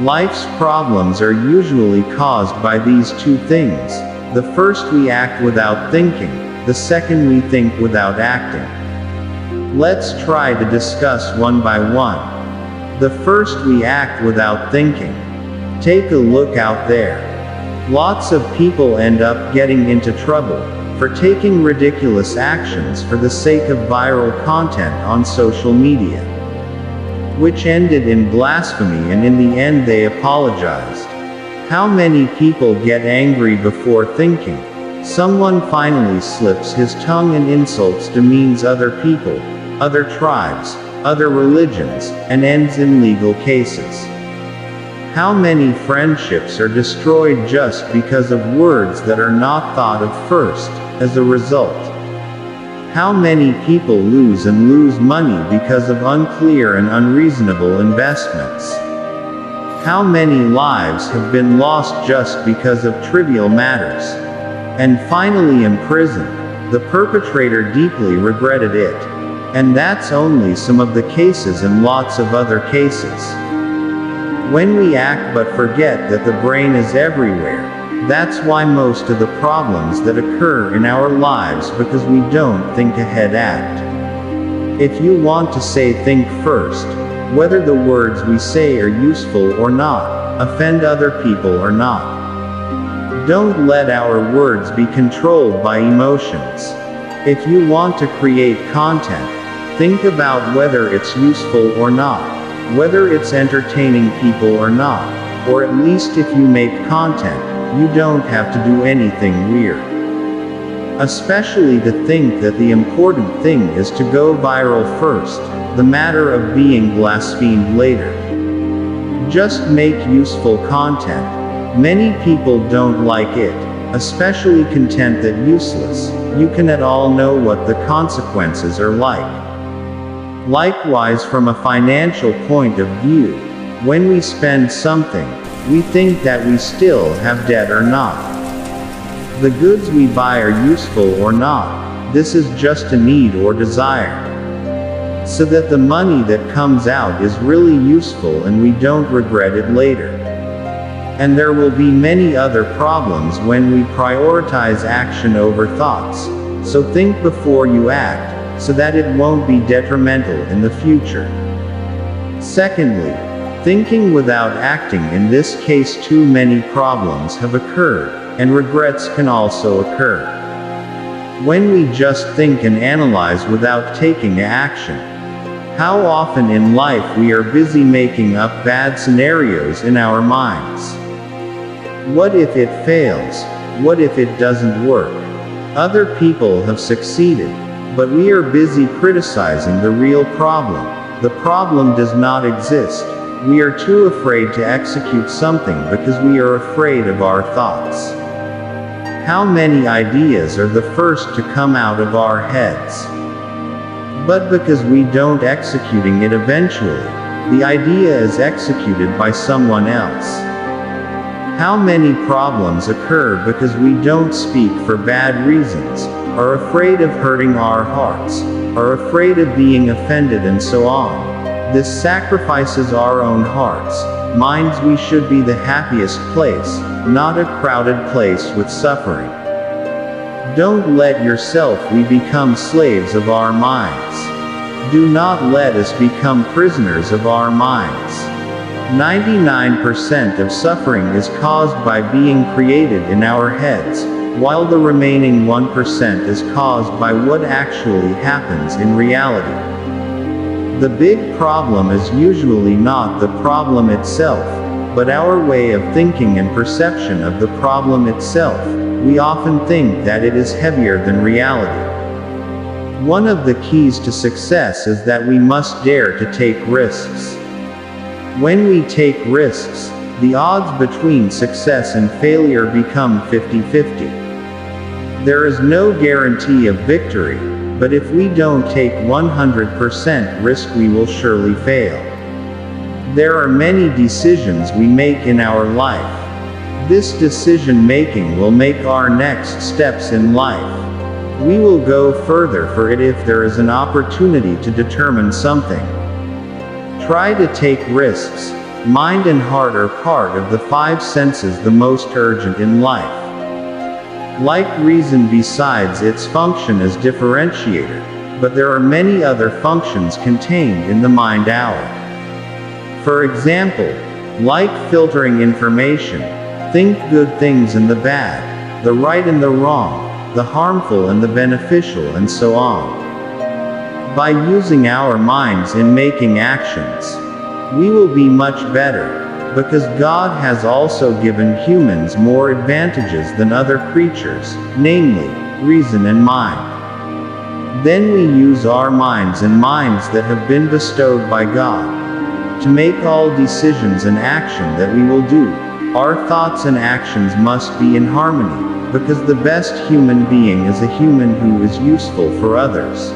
Life's problems are usually caused by these two things. The first, we act without thinking. The second, we think without acting. Let's try to discuss one by one. The first, we act without thinking. Take a look out there. Lots of people end up getting into trouble for taking ridiculous actions for the sake of viral content on social media, which ended in blasphemy, and in the end they apologized. How many people get angry before thinking? Someone finally slips his tongue and insults, demeans other people, other tribes, other religions, and ends in legal cases. How many friendships are destroyed just because of words that are not thought of first, as a result? How many people lose money because of unclear and unreasonable investments? How many lives have been lost just because of trivial matters? And finally imprisoned. The perpetrator deeply regretted it. And that's only some of the cases, and lots of other cases. When we act but forget that the brain is everywhere, that's why most of the problems that occur in our lives, because we don't think ahead, act. If you want to say think first, whether the words we say are useful or not, offend other people or not. Don't let our words be controlled by emotions. If you want to create content, think about whether it's useful or not, whether it's entertaining people or not, or at least if you make content, you don't have to do anything weird. Especially to think that the important thing is to go viral first, the matter of being blasphemed later. Just make useful content. Many people don't like it, especially content that useless, you can at all know what the consequences are like. Likewise, from a financial point of view, when we spend something, we think that we still have debt or not. The goods we buy are useful or not, this is just a need or desire. So that the money that comes out is really useful and we don't regret it later. And there will be many other problems when we prioritize action over thoughts, so think before you act, so that it won't be detrimental in the future. Secondly, thinking without acting. In this case, too many problems have occurred, and regrets can also occur. When we just think and analyze without taking action. How often in life we are busy making up bad scenarios in our minds. What if it fails? What if it doesn't work? Other people have succeeded, but we are busy criticizing the real problem. The problem does not exist. We are too afraid to execute something because we are afraid of our thoughts. How many ideas are the first to come out of our heads? But because we don't executing it eventually, the idea is executed by someone else. How many problems occur because we don't speak for bad reasons, are afraid of hurting our hearts, are afraid of being offended, and so on. This sacrifices our own hearts, minds. We should be the happiest place, not a crowded place with suffering. Don't let yourself we become slaves of our minds. Do not let us become prisoners of our minds. 99% of suffering is caused by being created in our heads, while the remaining 1% is caused by what actually happens in reality. The big problem is usually not the problem itself, but our way of thinking and perception of the problem itself. We often think that it is heavier than reality. One of the keys to success is that we must dare to take risks. When we take risks, the odds between success and failure become 50-50. There is no guarantee of victory, but if we don't take 100% risk, we will surely fail. There are many decisions we make in our life. This decision making will make our next steps in life. We will go further for it if there is an opportunity to determine something. Try to take risks. mind and heart are part of the five senses the most urgent in life. Like reason besides its function as differentiator, but there are many other functions contained in the mind hour. For example, like filtering information, think good things and the bad, the right and the wrong, the harmful and the beneficial, and so on. By using our minds in making actions, we will be much better, because God has also given humans more advantages than other creatures, namely, reason and mind. Then we use our minds and minds that have been bestowed by God to make all decisions and action that we will do. Our thoughts and actions must be in harmony, because the best human being is a human who is useful for others.